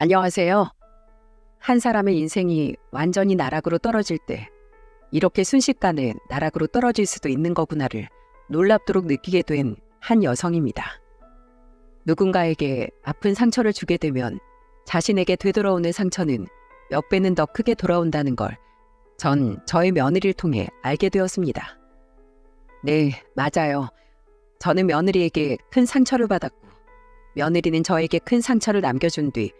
안녕하세요. 한 사람의 인생이 완전히 나락으로 떨어질 때 이렇게 순식간에 나락으로 떨어질 수도 있는 거구나를 놀랍도록 느끼게 된 한 여성입니다. 누군가에게 아픈 상처를 주게 되면 자신에게 되돌아오는 상처는 몇 배는 더 크게 돌아온다는 걸 전 저의 며느리를 통해 알게 되었습니다. 네, 맞아요. 저는 며느리에게 큰 상처를 받았고 며느리는 저에게 큰 상처를 남겨준 뒤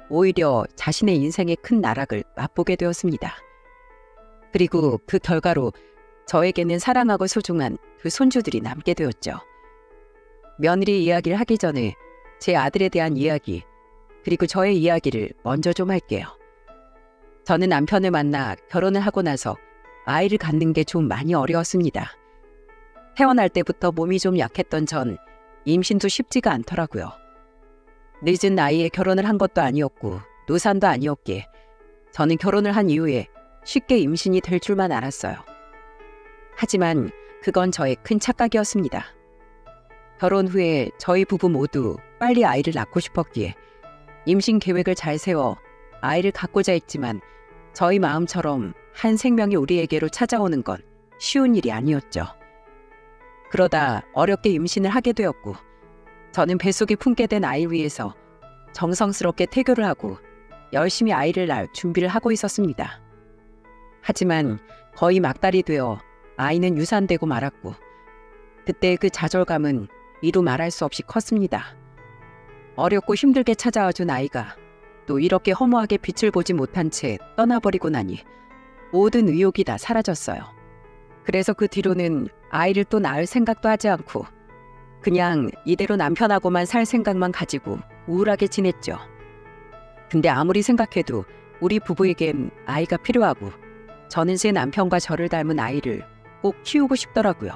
오히려 자신의 인생의 큰 나락을 맛보게 되었습니다. 그리고 그 결과로 저에게는 사랑하고 소중한 두 손주들이 남게 되었죠. 며느리 이야기를 하기 전에 제 아들에 대한 이야기, 그리고 저의 이야기를 먼저 좀 할게요. 저는 남편을 만나 결혼을 하고 나서 아이를 갖는 게 좀 많이 어려웠습니다. 태어날 때부터 몸이 좀 약했던 전 임신도 쉽지가 않더라고요. 늦은 나이에 결혼을 한 것도 아니었고 노산도 아니었기에 저는 결혼을 한 이후에 쉽게 임신이 될 줄만 알았어요. 하지만 그건 저의 큰 착각이었습니다. 결혼 후에 저희 부부 모두 빨리 아이를 낳고 싶었기에 임신 계획을 잘 세워 아이를 갖고자 했지만 저희 마음처럼 한 생명이 우리에게로 찾아오는 건 쉬운 일이 아니었죠. 그러다 어렵게 임신을 하게 되었고 저는 뱃속에 품게 된 아이를 위해서 정성스럽게 태교를 하고 열심히 아이를 낳을 준비를 하고 있었습니다. 하지만 거의 막달이 되어 아이는 유산되고 말았고 그때 그 좌절감은 이루 말할 수 없이 컸습니다. 어렵고 힘들게 찾아와준 아이가 또 이렇게 허무하게 빛을 보지 못한 채 떠나버리고 나니 모든 의욕이 다 사라졌어요. 그래서 그 뒤로는 아이를 또 낳을 생각도 하지 않고 그냥 이대로 남편하고만 살 생각만 가지고 우울하게 지냈죠. 근데 아무리 생각해도 우리 부부에겐 아이가 필요하고 저는 제 남편과 저를 닮은 아이를 꼭 키우고 싶더라고요.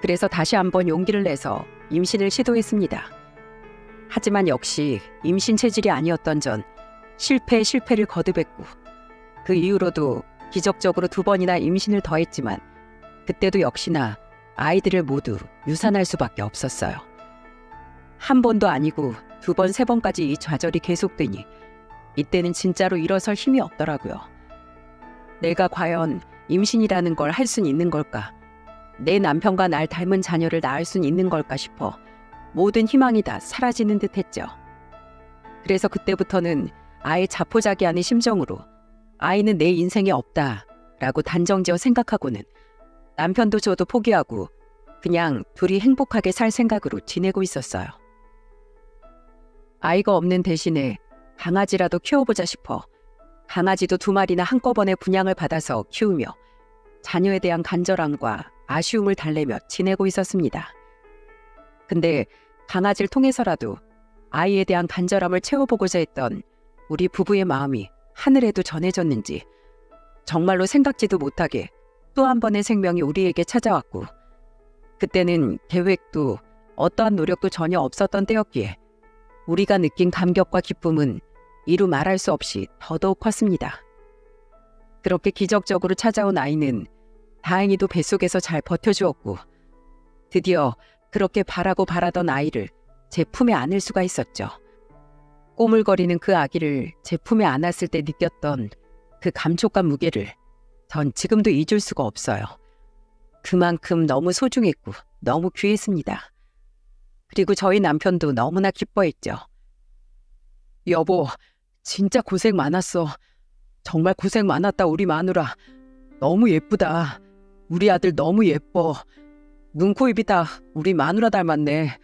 그래서 다시 한번 용기를 내서 임신을 시도했습니다. 하지만 역시 임신 체질이 아니었던 전 실패를 거듭했고 그 이후로도 기적적으로 2번이나 임신을 더 했지만 그때도 역시나 아이들을 모두 유산할 수밖에 없었어요. 한 번도 아니고 2번, 3번까지 이 좌절이 계속되니 이때는 진짜로 일어설 힘이 없더라고요. 내가 과연 임신이라는 걸 할 순 있는 걸까? 내 남편과 날 닮은 자녀를 낳을 순 있는 걸까 싶어 모든 희망이 다 사라지는 듯 했죠. 그래서 그때부터는 아예 자포자기하는 심정으로 아이는 내 인생에 없다라고 단정지어 생각하고는 남편도 저도 포기하고 그냥 둘이 행복하게 살 생각으로 지내고 있었어요. 아이가 없는 대신에 강아지라도 키워보자 싶어 강아지도 2마리나 한꺼번에 분양을 받아서 키우며 자녀에 대한 간절함과 아쉬움을 달래며 지내고 있었습니다. 근데 강아지를 통해서라도 아이에 대한 간절함을 채워보고자 했던 우리 부부의 마음이 하늘에도 전해졌는지 정말로 생각지도 못하게 또 한 번의 생명이 우리에게 찾아왔고 그때는 계획도 어떠한 노력도 전혀 없었던 때였기에 우리가 느낀 감격과 기쁨은 이루 말할 수 없이 더더욱 컸습니다. 그렇게 기적적으로 찾아온 아이는 다행히도 뱃속에서 잘 버텨주었고 드디어 그렇게 바라던 아이를 제 품에 안을 수가 있었죠. 꼬물거리는 그 아기를 제 품에 안았을 때 느꼈던 그 감촉과 무게를 전 지금도 잊을 수가 없어요. 그만큼 너무 소중했고 너무 귀했습니다. 그리고 저희 남편도 너무나 기뻐했죠. 여보, 진짜 고생 많았어. 정말 고생 많았다 우리 마누라. 너무 예쁘다. 우리 아들 너무 예뻐. 눈, 코, 입이 다 우리 마누라 닮았네.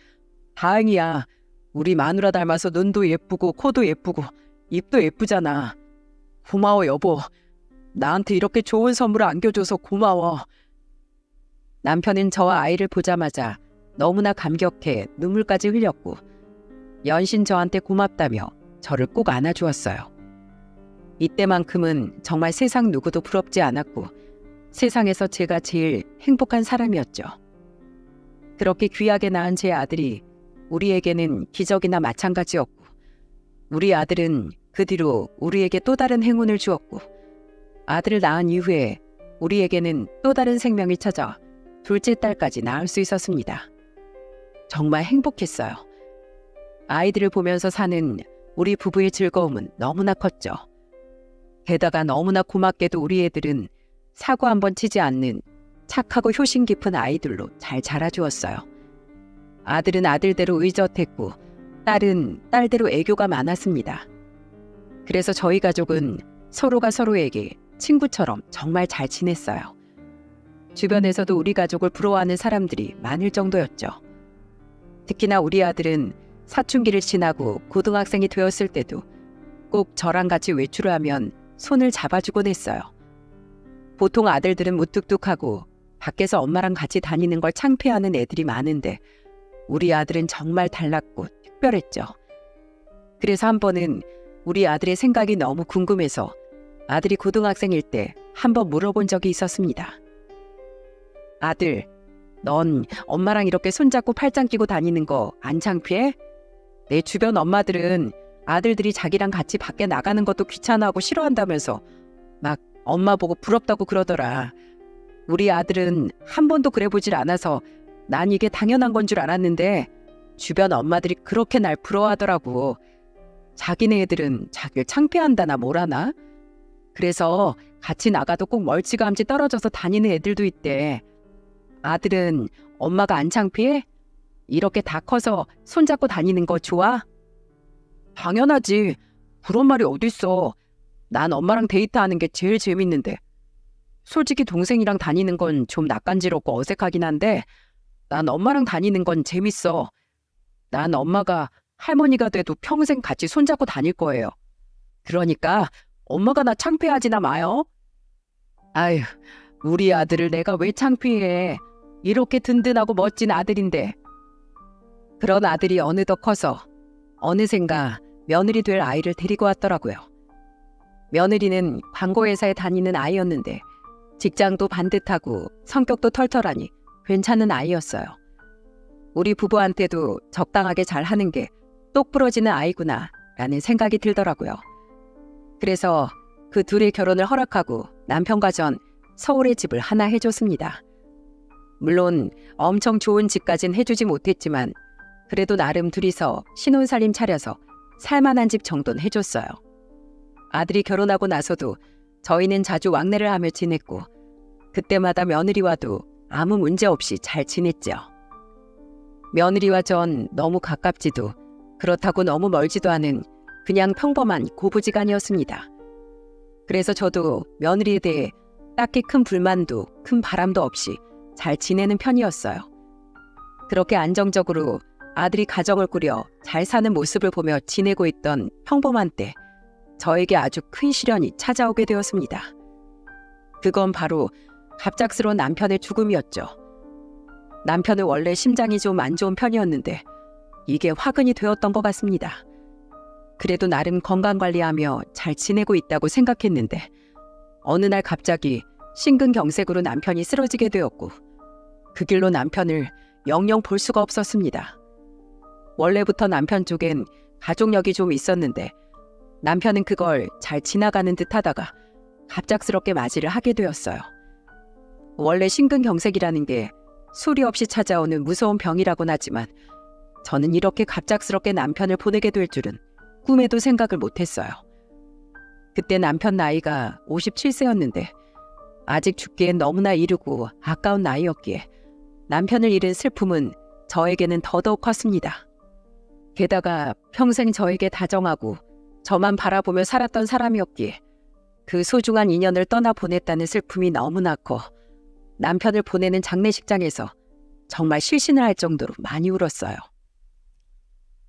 다행이야. 우리 마누라 닮아서 눈도 예쁘고 코도 예쁘고 입도 예쁘잖아. 고마워 여보. 나한테 이렇게 좋은 선물을 안겨줘서 고마워. 남편은 저와 아이를 보자마자 너무나 감격해 눈물까지 흘렸고 연신 저한테 고맙다며 저를 꼭 안아주었어요. 이때만큼은 정말 세상 누구도 부럽지 않았고 세상에서 제가 제일 행복한 사람이었죠. 그렇게 귀하게 낳은 제 아들이 우리에게는 기적이나 마찬가지였고 우리 아들은 그 뒤로 우리에게 또 다른 행운을 주었고 아들을 낳은 이후에 우리에게는 또 다른 생명이 찾아 둘째 딸까지 낳을 수 있었습니다. 정말 행복했어요. 아이들을 보면서 사는 우리 부부의 즐거움은 너무나 컸죠. 게다가 너무나 고맙게도 우리 애들은 사고 한번 치지 않는 착하고 효심 깊은 아이들로 잘 자라주었어요. 아들은 아들대로 의젓했고 딸은 딸대로 애교가 많았습니다. 그래서 저희 가족은 서로가 서로에게 친구처럼 정말 잘 지냈어요. 주변에서도 우리 가족을 부러워하는 사람들이 많을 정도였죠. 특히나 우리 아들은 사춘기를 지나고 고등학생이 되었을 때도 꼭 저랑 같이 외출을 하면 손을 잡아주곤 했어요. 보통 아들들은 무뚝뚝하고 밖에서 엄마랑 같이 다니는 걸 창피해하는 애들이 많은데 우리 아들은 정말 달랐고 특별했죠. 그래서 한 번은 우리 아들의 생각이 너무 궁금해서 아들이 고등학생일 때 한번 물어본 적이 있었습니다. 아들, 넌 엄마랑 이렇게 손잡고 팔짱 끼고 다니는 거 안 창피해? 내 주변 엄마들은 아들들이 자기랑 같이 밖에 나가는 것도 귀찮아하고 싫어한다면서 막 엄마 보고 부럽다고 그러더라. 우리 아들은 한 번도 그래보질 않아서 난 이게 당연한 건 줄 알았는데 주변 엄마들이 그렇게 날 부러워하더라고. 자기네 애들은 자기를 창피한다나 뭐라나? 그래서 같이 나가도 꼭 멀찌감치 떨어져서 다니는 애들도 있대. 아들은 엄마가 안 창피해? 이렇게 다 커서 손잡고 다니는 거 좋아? 당연하지. 그런 말이 어딨어. 난 엄마랑 데이트하는 게 제일 재밌는데. 솔직히 동생이랑 다니는 건 좀 낯간지럽고 어색하긴 한데 난 엄마랑 다니는 건 재밌어. 난 엄마가 할머니가 돼도 평생 같이 손잡고 다닐 거예요. 그러니까 엄마가 나 창피하지나 마요. 아휴, 우리 아들을 내가 왜 창피해. 이렇게 든든하고 멋진 아들인데. 그런 아들이 어느덧 커서 어느샌가 며느리 될 아이를 데리고 왔더라고요. 며느리는 광고회사에 다니는 아이였는데 직장도 반듯하고 성격도 털털하니 괜찮은 아이였어요. 우리 부부한테도 적당하게 잘하는 게 똑부러지는 아이구나 라는 생각이 들더라고요. 그래서 그 둘의 결혼을 허락하고 남편과 전 서울에 집을 하나 해줬습니다. 물론 엄청 좋은 집까진 해주지 못했지만 그래도 나름 둘이서 신혼살림 차려서 살만한 집 정도는 해줬어요. 아들이 결혼하고 나서도 저희는 자주 왕래를 하며 지냈고 그때마다 며느리와도 아무 문제 없이 잘 지냈죠. 며느리와 전 너무 가깝지도 그렇다고 너무 멀지도 않은 그냥 평범한 고부지간이었습니다. 그래서 저도 며느리에 대해 딱히 큰 불만도 큰 바람도 없이 잘 지내는 편이었어요. 그렇게 안정적으로 아들이 가정을 꾸려 잘 사는 모습을 보며 지내고 있던 평범한 때 저에게 아주 큰 시련이 찾아오게 되었습니다. 그건 바로 갑작스러운 남편의 죽음이었죠. 남편은 원래 심장이 좀 안 좋은 편이었는데 이게 화근이 되었던 것 같습니다. 그래도 나름 건강관리하며 잘 지내고 있다고 생각했는데 어느 날 갑자기 심근경색으로 남편이 쓰러지게 되었고 그 길로 남편을 영영 볼 수가 없었습니다. 원래부터 남편 쪽엔 가족력이 좀 있었는데 남편은 그걸 잘 지나가는 듯 하다가 갑작스럽게 맞이를 하게 되었어요. 원래 심근경색이라는 게 수리 없이 찾아오는 무서운 병이라곤 하지만 저는 이렇게 갑작스럽게 남편을 보내게 될 줄은 꿈에도 생각을 못했어요. 그때 남편 나이가 57세였는데 아직 죽기엔 너무나 이르고 아까운 나이였기에 남편을 잃은 슬픔은 저에게는 더더욱 컸습니다. 게다가 평생 저에게 다정하고 저만 바라보며 살았던 사람이었기에 그 소중한 인연을 떠나보냈다는 슬픔이 너무나 커 남편을 보내는 장례식장에서 정말 실신을 할 정도로 많이 울었어요.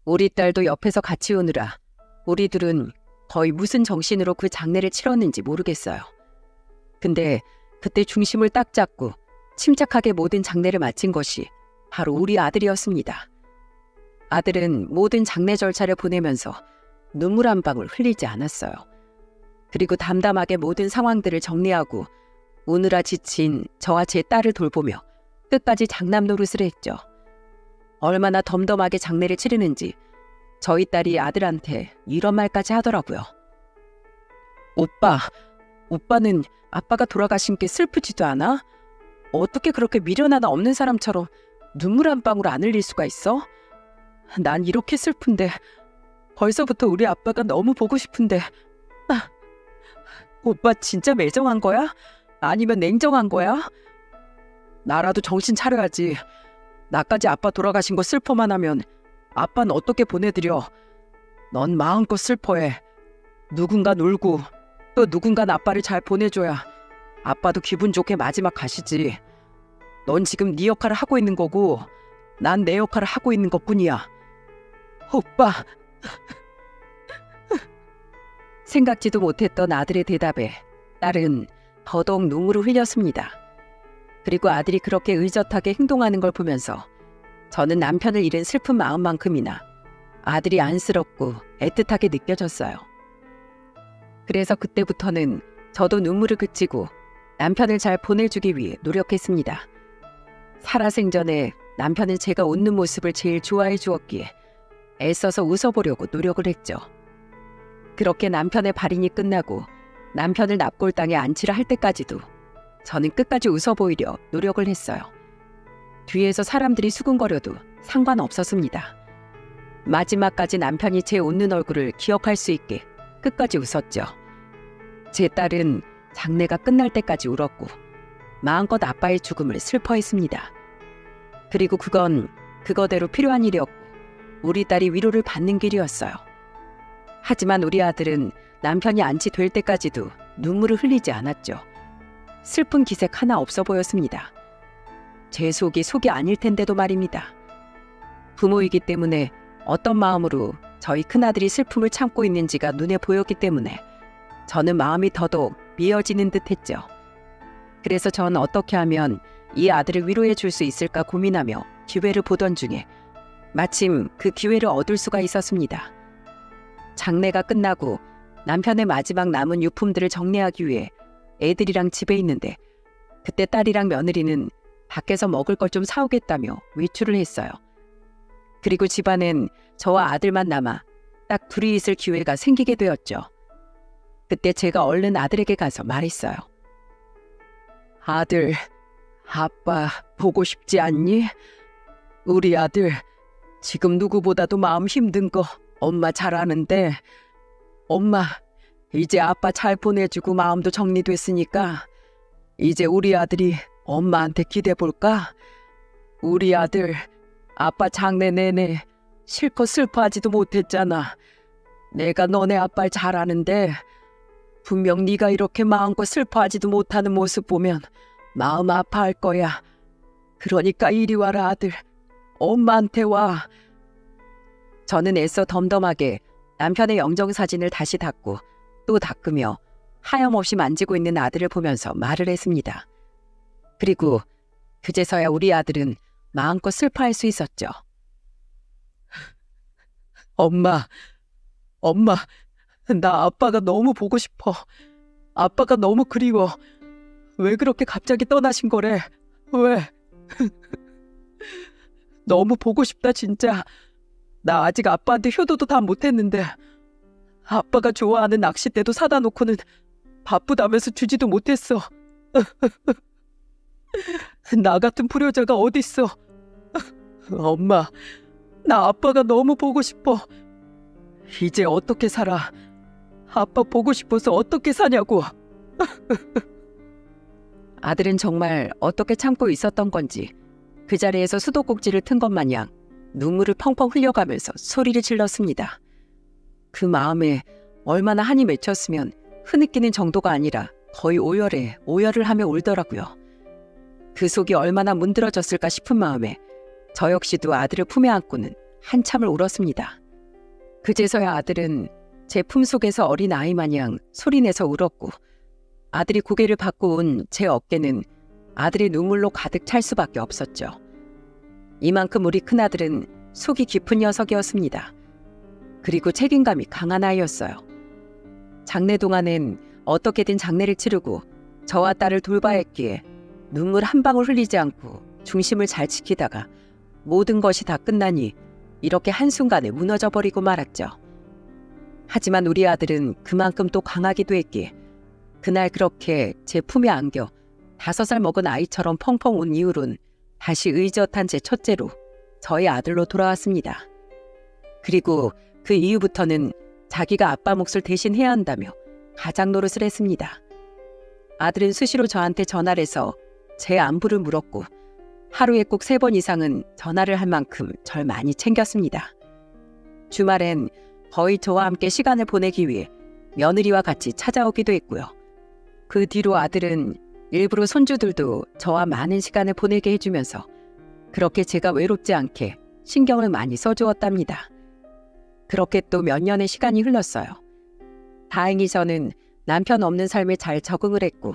우리 딸도 옆에서 같이 우느라 우리 둘은 거의 무슨 정신으로 그 장례를 치렀는지 모르겠어요. 근데 그때 중심을 딱 잡고 침착하게 모든 장례를 마친 것이 바로 우리 아들이었습니다. 아들은 모든 장례 절차를 보내면서 눈물 한 방울 흘리지 않았어요. 그리고 담담하게 모든 상황들을 정리하고 우느라 지친 저와 제 딸을 돌보며 끝까지 장남 노릇을 했죠. 얼마나 덤덤하게 장례를 치르는지 저희 딸이 아들한테 이런 말까지 하더라고요. 오빠는 아빠가 돌아가신 게 슬프지도 않아? 어떻게 그렇게 미련 하나 없는 사람처럼 눈물 한 방울 안 흘릴 수가 있어? 난 이렇게 슬픈데 벌써부터 우리 아빠가 너무 보고 싶은데. 아, 오빠 진짜 매정한 거야? 아니면 냉정한 거야? 나라도 정신 차려야지. 나까지 아빠 돌아가신 거 슬퍼만 하면 아빠는 어떻게 보내드려. 넌 마음껏 슬퍼해. 누군가 울고 또 누군가 아빠를 잘 보내줘야 아빠도 기분 좋게 마지막 가시지. 넌 지금 네 역할을 하고 있는 거고 난 내 역할을 하고 있는 것뿐이야. 오빠. 생각지도 못했던 아들의 대답에 딸은 더더욱 눈물을 흘렸습니다. 그리고 아들이 그렇게 의젓하게 행동하는 걸 보면서 저는 남편을 잃은 슬픈 마음만큼이나 아들이 안쓰럽고 애틋하게 느껴졌어요. 그래서 그때부터는 저도 눈물을 그치고 남편을 잘 보내주기 위해 노력했습니다. 살아생전에 남편은 제가 웃는 모습을 제일 좋아해 주었기에 애써서 웃어보려고 노력을 했죠. 그렇게 남편의 발인이 끝나고 남편을 납골당에 안치를 할 때까지도 저는 끝까지 웃어 보이려 노력을 했어요. 뒤에서 사람들이 수군거려도 상관없었습니다. 마지막까지 남편이 제 웃는 얼굴을 기억할 수 있게 끝까지 웃었죠. 제 딸은 장례가 끝날 때까지 울었고 마음껏 아빠의 죽음을 슬퍼했습니다. 그리고 그건 그거대로 필요한 일이었고 우리 딸이 위로를 받는 길이었어요. 하지만 우리 아들은 남편이 안치될 때까지도 눈물을 흘리지 않았죠. 슬픈 기색 하나 없어 보였습니다. 제 속이 아닐 텐데도 말입니다. 부모이기 때문에 어떤 마음으로 저희 큰아들이 슬픔을 참고 있는지가 눈에 보였기 때문에 저는 마음이 더더욱 미어지는 듯 했죠. 그래서 전 어떻게 하면 이 아들을 위로해 줄 수 있을까 고민하며 기회를 보던 중에 마침 그 기회를 얻을 수가 있었습니다. 장례가 끝나고 남편의 마지막 남은 유품들을 정리하기 위해 애들이랑 집에 있는데 그때 딸이랑 며느리는 밖에서 먹을 걸 좀 사오겠다며 외출을 했어요. 그리고 집안엔 저와 아들만 남아 딱 둘이 있을 기회가 생기게 되었죠. 그때 제가 얼른 아들에게 가서 말했어요. 아들, 아빠 보고 싶지 않니? 우리 아들 지금 누구보다도 마음 힘든 거 엄마 잘 아는데 엄마 이제 아빠 잘 보내주고 마음도 정리됐으니까 이제 우리 아들이 엄마한테 기대볼까? 우리 아들 아빠 장례 내내 실컷 슬퍼하지도 못했잖아. 내가 너네 아빠를 잘 아는데 분명 네가 이렇게 마음껏 슬퍼하지도 못하는 모습 보면 마음 아파할 거야. 그러니까 이리 와라 아들. 엄마한테 와. 저는 애써 덤덤하게 남편의 영정사진을 다시 닦고 또 닦으며 하염없이 만지고 있는 아들을 보면서 말을 했습니다. 그리고 그제서야 우리 아들은 마음껏 슬퍼할 수 있었죠. 엄마, 나 아빠가 너무 보고 싶어. 아빠가 너무 그리워. 왜 그렇게 갑자기 떠나신 거래? 왜? 너무 보고 싶다 진짜. 나 아직 아빠한테 효도도 다 못했는데 아빠가 좋아하는 낚싯대도 사다 놓고는 바쁘다면서 주지도 못했어. 나 같은 불효자가 어딨어. 엄마, 나 아빠가 너무 보고 싶어. 이제 어떻게 살아? 아빠 보고 싶어서 어떻게 사냐고. 아들은 정말 어떻게 참고 있었던 건지 그 자리에서 수도꼭지를 튼 것 마냥 눈물을 펑펑 흘려가면서 소리를 질렀습니다. 그 마음에 얼마나 한이 맺혔으면 흐느끼는 정도가 아니라 거의 오열을 하며 울더라고요. 그 속이 얼마나 문드러졌을까 싶은 마음에 저 역시도 아들을 품에 안고는 한참을 울었습니다. 그제서야 아들은 제 품속에서 어린 아이 마냥 소리내서 울었고 아들이 고개를 받고 온 제 어깨는 아들의 눈물로 가득 찰 수밖에 없었죠. 이만큼 우리 큰아들은 속이 깊은 녀석이었습니다. 그리고 책임감이 강한 아이였어요. 장례 동안엔 어떻게든 장례를 치르고 저와 딸을 돌봐야 했기에 눈물 한 방울 흘리지 않고 중심을 잘 지키다가 모든 것이 다 끝나니 이렇게 한순간에 무너져버리고 말았죠. 하지만 우리 아들은 그만큼 또 강하기도 했기에 그날 그렇게 제 품에 안겨 5살 먹은 아이처럼 펑펑 운 이후론 다시 의젓한 제 첫째로 저희 아들로 돌아왔습니다. 그리고 그 이후부터는 자기가 아빠 몫을 대신 해야 한다며 가장 노릇을 했습니다. 아들은 수시로 저한테 전화를 해서 제 안부를 물었고 하루에 꼭 3번 이상은 전화를 할 만큼 절 많이 챙겼습니다. 주말엔 거의 저와 함께 시간을 보내기 위해 며느리와 같이 찾아오기도 했고요. 그 뒤로 아들은 일부러 손주들도 저와 많은 시간을 보내게 해주면서 그렇게 제가 외롭지 않게 신경을 많이 써주었답니다. 그렇게 또 몇 년의 시간이 흘렀어요. 다행히 저는 남편 없는 삶에 잘 적응을 했고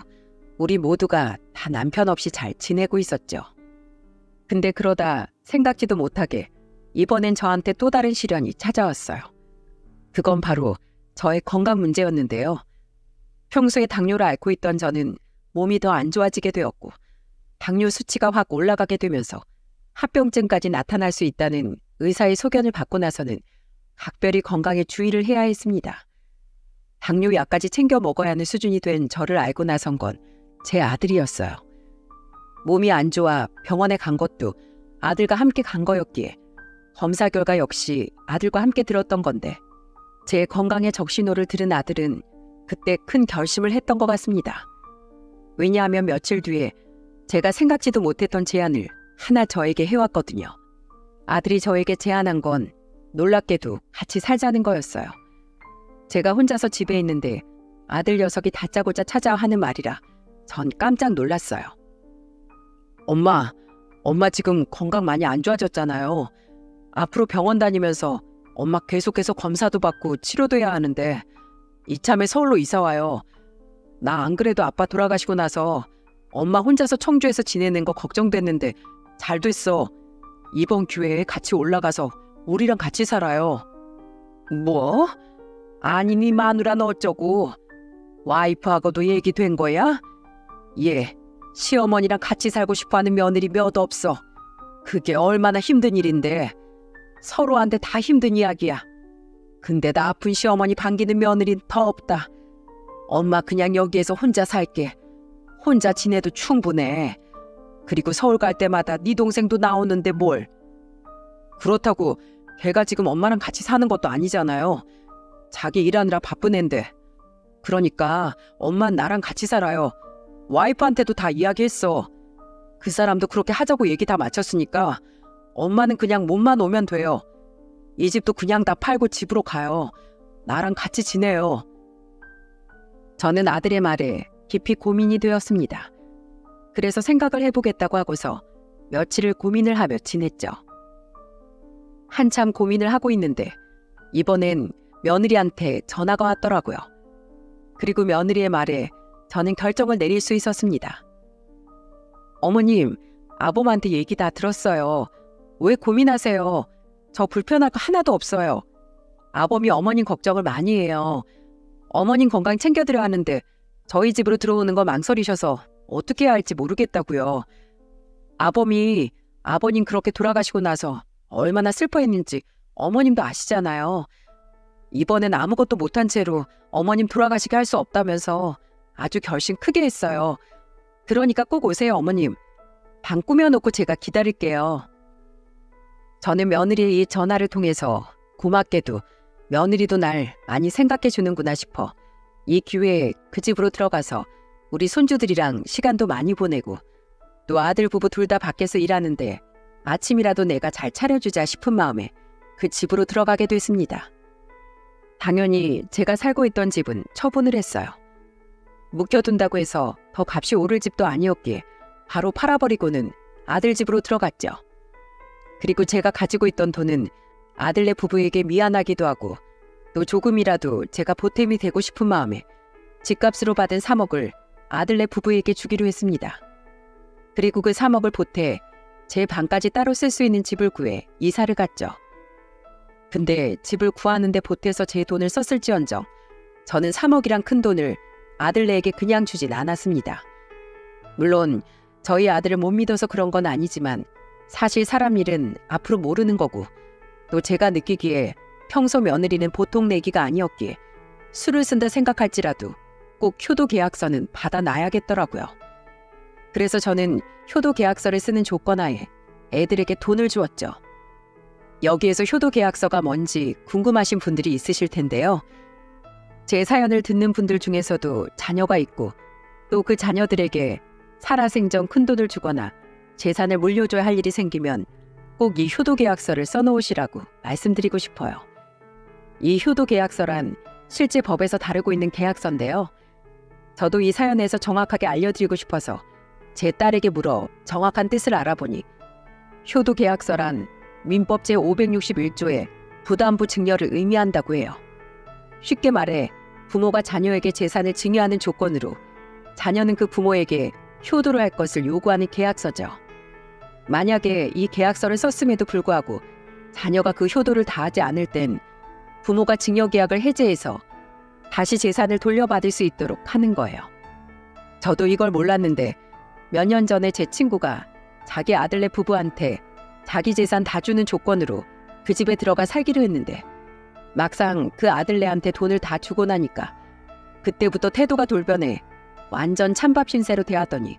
우리 모두가 다 남편 없이 잘 지내고 있었죠. 근데 그러다 생각지도 못하게 이번엔 저한테 또 다른 시련이 찾아왔어요. 그건 바로 저의 건강 문제였는데요. 평소에 당뇨를 앓고 있던 저는 몸이 더 안 좋아지게 되었고 당뇨 수치가 확 올라가게 되면서 합병증까지 나타날 수 있다는 의사의 소견을 받고 나서는 각별히 건강에 주의를 해야 했습니다. 당뇨 약까지 챙겨 먹어야 하는 수준이 된 저를 알고 나선 건 제 아들이었어요. 몸이 안 좋아 병원에 간 것도 아들과 함께 간 거였기에 검사 결과 역시 아들과 함께 들었던 건데 제 건강의 적신호를 들은 아들은 그때 큰 결심을 했던 것 같습니다. 왜냐하면 며칠 뒤에 제가 생각지도 못했던 제안을 하나 저에게 해왔거든요. 아들이 저에게 제안한 건 놀랍게도 같이 살자는 거였어요. 제가 혼자서 집에 있는데 아들 녀석이 다짜고짜 찾아와 하는 말이라 전 깜짝 놀랐어요. 엄마 지금 건강 많이 안 좋아졌잖아요. 앞으로 병원 다니면서 엄마 계속해서 검사도 받고 치료도 해야 하는데 이참에 서울로 이사 와요. 나 안 그래도 아빠 돌아가시고 나서 엄마 혼자서 청주에서 지내는 거 걱정됐는데 잘 됐어. 이번 기회에 같이 올라가서 우리랑 같이 살아요. 뭐? 아니 네 마누라는 어쩌고? 와이프하고도 얘기된 거야? 예, 시어머니랑 같이 살고 싶어하는 며느리 몇 없어. 그게 얼마나 힘든 일인데 서로한테 다 힘든 이야기야. 근데 나 아픈 시어머니 반기는 며느리는 더 없다. 엄마 그냥 여기에서 혼자 살게. 혼자 지내도 충분해. 그리고 서울 갈 때마다 네 동생도 나오는데 뭘. 그렇다고 걔가 지금 엄마랑 같이 사는 것도 아니잖아요. 자기 일하느라 바쁜 앤데. 그러니까 엄마는 나랑 같이 살아요. 와이프한테도 다 이야기했어. 그 사람도 그렇게 하자고 얘기 다 마쳤으니까 엄마는 그냥 몸만 오면 돼요. 이 집도 그냥 다 팔고 집으로 가요. 나랑 같이 지내요. 저는 아들의 말에 깊이 고민이 되었습니다. 그래서 생각을 해보겠다고 하고서 며칠을 고민을 하며 지냈죠. 한참 고민을 하고 있는데 이번엔 며느리한테 전화가 왔더라고요. 그리고 며느리의 말에 저는 결정을 내릴 수 있었습니다. 어머님, 아범한테 얘기 다 들었어요. 왜 고민하세요? 저 불편할 거 하나도 없어요. 아범이 어머님 걱정을 많이 해요. 어머님 건강 챙겨드려야 하는데 저희 집으로 들어오는 거 망설이셔서 어떻게 해야 할지 모르겠다고요. 아범이 아버님 그렇게 돌아가시고 나서 얼마나 슬퍼했는지 어머님도 아시잖아요. 이번엔 아무것도 못한 채로 어머님 돌아가시게 할 수 없다면서 아주 결심 크게 했어요. 그러니까 꼭 오세요, 어머님. 방 꾸며놓고 제가 기다릴게요. 저는 며느리의 이 전화를 통해서 고맙게도 며느리도 날 많이 생각해 주는구나 싶어 이 기회에 그 집으로 들어가서 우리 손주들이랑 시간도 많이 보내고 또 아들 부부 둘 다 밖에서 일하는데 아침이라도 내가 잘 차려주자 싶은 마음에 그 집으로 들어가게 됐습니다. 당연히 제가 살고 있던 집은 처분을 했어요. 묵혀둔다고 해서 더 값이 오를 집도 아니었기에 바로 팔아버리고는 아들 집으로 들어갔죠. 그리고 제가 가지고 있던 돈은 아들네 부부에게 미안하기도 하고 또 조금이라도 제가 보탬이 되고 싶은 마음에 집값으로 받은 3억을 아들네 부부에게 주기로 했습니다. 그리고 그 3억을 보태 제 방까지 따로 쓸 수 있는 집을 구해 이사를 갔죠. 근데 집을 구하는데 보태서 제 돈을 썼을지언정 저는 3억이란 큰 돈을 아들네에게 그냥 주진 않았습니다. 물론 저희 아들을 못 믿어서 그런 건 아니지만 사실 사람 일은 앞으로 모르는 거고 또 제가 느끼기에 평소 며느리는 보통 내기가 아니었기에 술을 쓴다 생각할지라도 꼭 효도 계약서는 받아놔야겠더라고요. 그래서 저는 효도 계약서를 쓰는 조건하에 애들에게 돈을 주었죠. 여기에서 효도 계약서가 뭔지 궁금하신 분들이 있으실 텐데요. 제 사연을 듣는 분들 중에서도 자녀가 있고 또 그 자녀들에게 살아생전 큰돈을 주거나 재산을 물려줘야 할 일이 생기면 꼭 이 효도 계약서를 써놓으시라고 말씀드리고 싶어요. 이 효도 계약서란 실제 법에서 다루고 있는 계약서인데요. 저도 이 사연에서 정확하게 알려드리고 싶어서 제 딸에게 물어 정확한 뜻을 알아보니 효도 계약서란 민법 제561조의 부담부 증여를 의미한다고 해요. 쉽게 말해 부모가 자녀에게 재산을 증여하는 조건으로 자녀는 그 부모에게 효도를 할 것을 요구하는 계약서죠. 만약에 이 계약서를 썼음에도 불구하고 자녀가 그 효도를 다하지 않을 땐 부모가 증여 계약을 해제해서 다시 재산을 돌려받을 수 있도록 하는 거예요. 저도 이걸 몰랐는데 몇 년 전에 제 친구가 자기 아들네 부부한테 자기 재산 다 주는 조건으로 그 집에 들어가 살기로 했는데 막상 그 아들네한테 돈을 다 주고 나니까 그때부터 태도가 돌변해 완전 찬밥 신세로 대하더니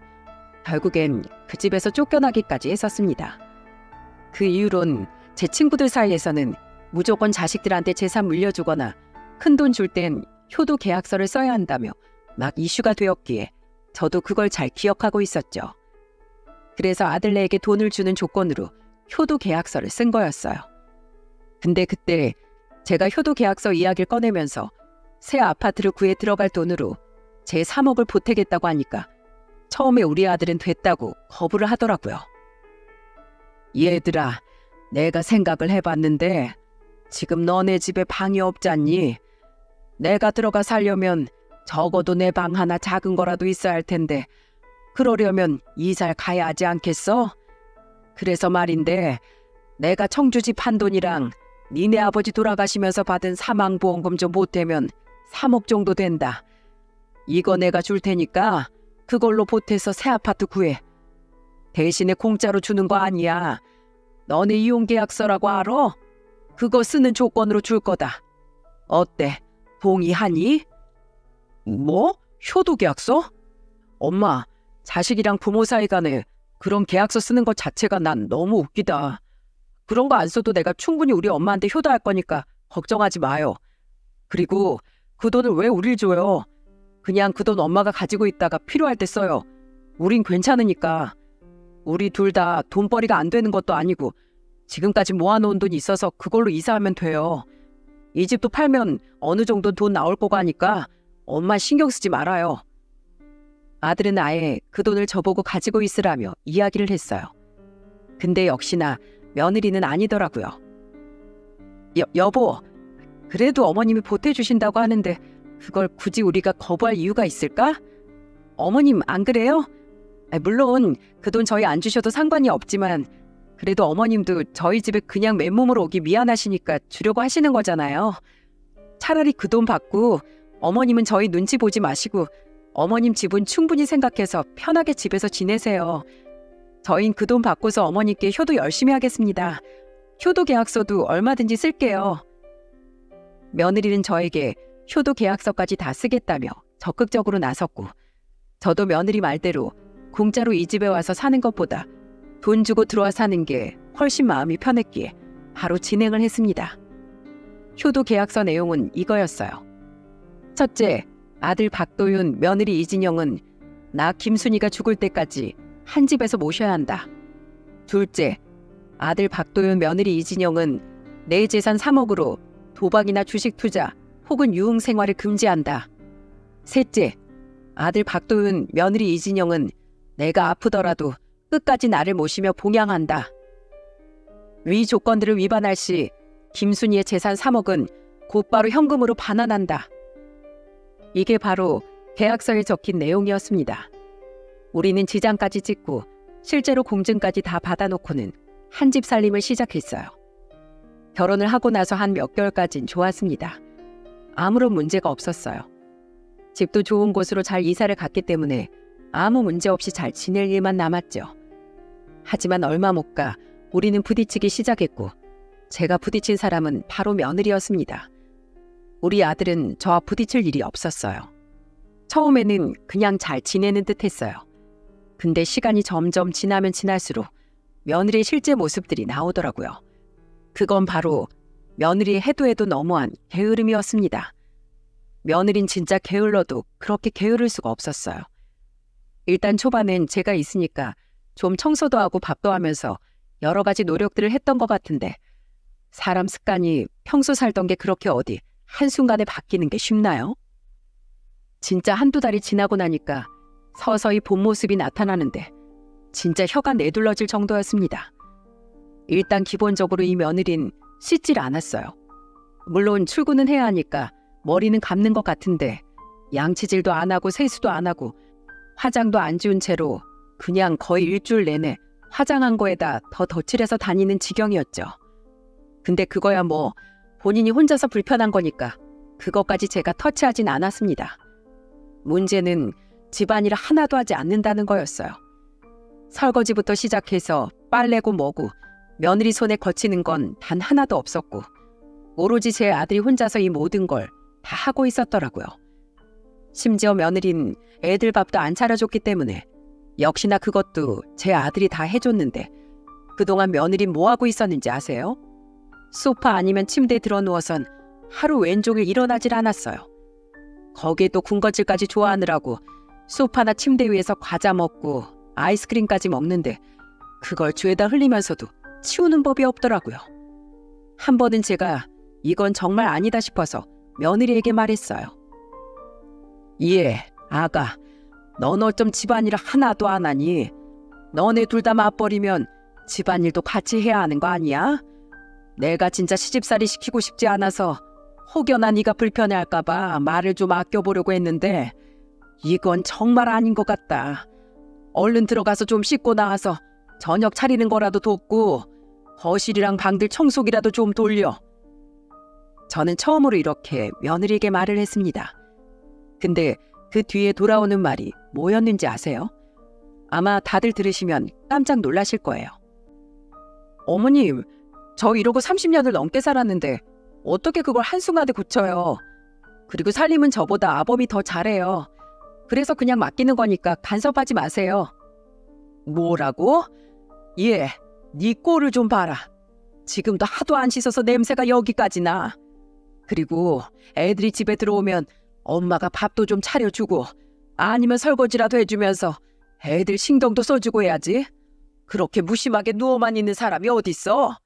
결국엔 그 집에서 쫓겨나기까지 했었습니다. 그 이후론 제 친구들 사이에서는 무조건 자식들한테 재산 물려주거나 큰돈 줄 땐 효도 계약서를 써야 한다며 막 이슈가 되었기에 저도 그걸 잘 기억하고 있었죠. 그래서 아들네에게 돈을 주는 조건으로 효도 계약서를 쓴 거였어요. 근데 그때 제가 효도 계약서 이야기를 꺼내면서 새 아파트를 구해 들어갈 돈으로 제 3억을 보태겠다고 하니까 처음에 우리 아들은 됐다고 거부를 하더라고요. 얘들아, 내가 생각을 해봤는데 지금 너네 집에 방이 없잖니? 내가 들어가 살려면 적어도 내 방 하나 작은 거라도 있어야 할 텐데 그러려면 이사를 가야 하지 않겠어? 그래서 말인데 내가 청주집 한 돈이랑 니네 아버지 돌아가시면서 받은 사망보험금 좀 보태면 3억 정도 된다. 이거 내가 줄 테니까 그걸로 보태서 새 아파트 구해. 대신에 공짜로 주는 거 아니야. 너네 이용계약서라고 알아? 그거 쓰는 조건으로 줄 거다. 어때? 동의하니? 뭐? 효도계약서? 엄마, 자식이랑 부모 사이 간에 그런 계약서 쓰는 것 자체가 난 너무 웃기다. 그런 거 안 써도 내가 충분히 우리 엄마한테 효도할 거니까 걱정하지 마요. 그리고 그 돈을 왜 우릴 줘요? 그냥 그 돈 엄마가 가지고 있다가 필요할 때 써요. 우린 괜찮으니까. 우리 둘 다 돈벌이가 안 되는 것도 아니고 지금까지 모아놓은 돈이 있어서 그걸로 이사하면 돼요. 이 집도 팔면 어느 정도 돈 나올 거고 하니까 엄마 신경 쓰지 말아요. 아들은 아예 그 돈을 저보고 가지고 있으라며 이야기를 했어요. 근데 역시나 며느리는 아니더라고요. 여보, 그래도 어머님이 보태주신다고 하는데 그걸 굳이 우리가 거부할 이유가 있을까? 어머님 안 그래요? 물론 그 돈 저희 안 주셔도 상관이 없지만 그래도 어머님도 저희 집에 그냥 맨몸으로 오기 미안하시니까 주려고 하시는 거잖아요. 차라리 그 돈 받고 어머님은 저희 눈치 보지 마시고 어머님 집은 충분히 생각해서 편하게 집에서 지내세요. 저흰 그 돈 받고서 어머니께 효도 열심히 하겠습니다. 효도 계약서도 얼마든지 쓸게요. 며느리는 저에게 효도 계약서까지 다 쓰겠다며 적극적으로 나섰고 저도 며느리 말대로 공짜로 이 집에 와서 사는 것보다 돈 주고 들어와 사는 게 훨씬 마음이 편했기에 바로 진행을 했습니다. 효도 계약서 내용은 이거였어요. 첫째, 아들 박도윤, 며느리 이진영은 나 김순이가 죽을 때까지 한 집에서 모셔야 한다. 둘째, 아들 박도윤, 며느리 이진영은 내 재산 3억으로 도박이나 주식 투자 혹은 유흥 생활을 금지한다. 셋째, 아들 박도윤, 며느리 이진영은 내가 아프더라도 끝까지 나를 모시며 봉양한다. 위 조건들을 위반할 시 김순이의 재산 3억은 곧바로 현금으로 반환한다. 이게 바로 계약서에 적힌 내용이었습니다. 우리는 지장까지 찍고 실제로 공증까지 다 받아놓고는 한 집 살림을 시작했어요. 결혼을 하고 나서 한 몇 개월까진 좋았습니다. 아무런 문제가 없었어요. 집도 좋은 곳으로 잘 이사를 갔기 때문에 아무 문제 없이 잘 지낼 일만 남았죠. 하지만 얼마 못 가 우리는 부딪히기 시작했고 제가 부딪힌 사람은 바로 며느리였습니다. 우리 아들은 저와 부딪힐 일이 없었어요. 처음에는 그냥 잘 지내는 듯 했어요. 근데 시간이 점점 지나면 지날수록 며느리의 실제 모습들이 나오더라고요. 그건 바로 며느리의 해도 해도 너무한 게으름이었습니다. 며느린 진짜 게을러도 그렇게 게으를 수가 없었어요. 일단 초반엔 제가 있으니까 좀 청소도 하고 밥도 하면서 여러 가지 노력들을 했던 것 같은데 사람 습관이 평소 살던 게 그렇게 어디 한순간에 바뀌는 게 쉽나요? 진짜 한두 달이 지나고 나니까 서서히 본 모습이 나타나는데 진짜 혀가 내둘러질 정도였습니다. 일단 기본적으로 이 며느린 씻질 않았어요. 물론 출근은 해야 하니까 머리는 감는 것 같은데 양치질도 안 하고 세수도 안 하고 화장도 안 지운 채로 그냥 거의 일주일 내내 화장한 거에다 더 덧칠해서 다니는 지경이었죠. 근데 그거야 뭐 본인이 혼자서 불편한 거니까 그것까지 제가 터치하진 않았습니다. 문제는 집안일 하나도 하지 않는다는 거였어요. 설거지부터 시작해서 빨래고 뭐고 며느리 손에 거치는 건 단 하나도 없었고 오로지 제 아들이 혼자서 이 모든 걸 다 하고 있었더라고요. 심지어 며느린 애들 밥도 안 차려줬기 때문에 역시나 그것도 제 아들이 다 해줬는데 그동안 며느린 뭐 하고 있었는지 아세요? 소파 아니면 침대에 들어 누워선 하루 왼종일 일어나질 않았어요. 거기에 또 군것질까지 좋아하느라고 소파나 침대 위에서 과자 먹고 아이스크림까지 먹는데 그걸 죄다 흘리면서도 치우는 법이 없더라고요. 한 번은 제가 이건 정말 아니다 싶어서 며느리에게 말했어요. 예, 아가, 넌 어쩜 집안일 하나도 안 하니? 너네 둘 다 맞벌이면 집안일도 같이 해야 하는 거 아니야? 내가 진짜 시집살이 시키고 싶지 않아서 혹여나 네가 불편해할까 봐 말을 좀 아껴보려고 했는데 이건 정말 아닌 것 같다. 얼른 들어가서 좀 씻고 나와서 저녁 차리는 거라도 돕고 거실이랑 방들 청소기라도 좀 돌려. 저는 처음으로 이렇게 며느리에게 말을 했습니다. 근데 그 뒤에 돌아오는 말이 뭐였는지 아세요? 아마 다들 들으시면 깜짝 놀라실 거예요. 어머님, 저 이러고 30년을 넘게 살았는데 어떻게 그걸 한순간에 고쳐요? 그리고 살림은 저보다 아범이 더 잘해요. 그래서 그냥 맡기는 거니까 간섭하지 마세요. 뭐라고? 예, 네 꼴을 좀 봐라. 지금도 하도 안 씻어서 냄새가 여기까지 나. 그리고 애들이 집에 들어오면 엄마가 밥도 좀 차려주고 아니면 설거지라도 해주면서 애들 신경도 써주고 해야지. 그렇게 무심하게 누워만 있는 사람이 어딨어?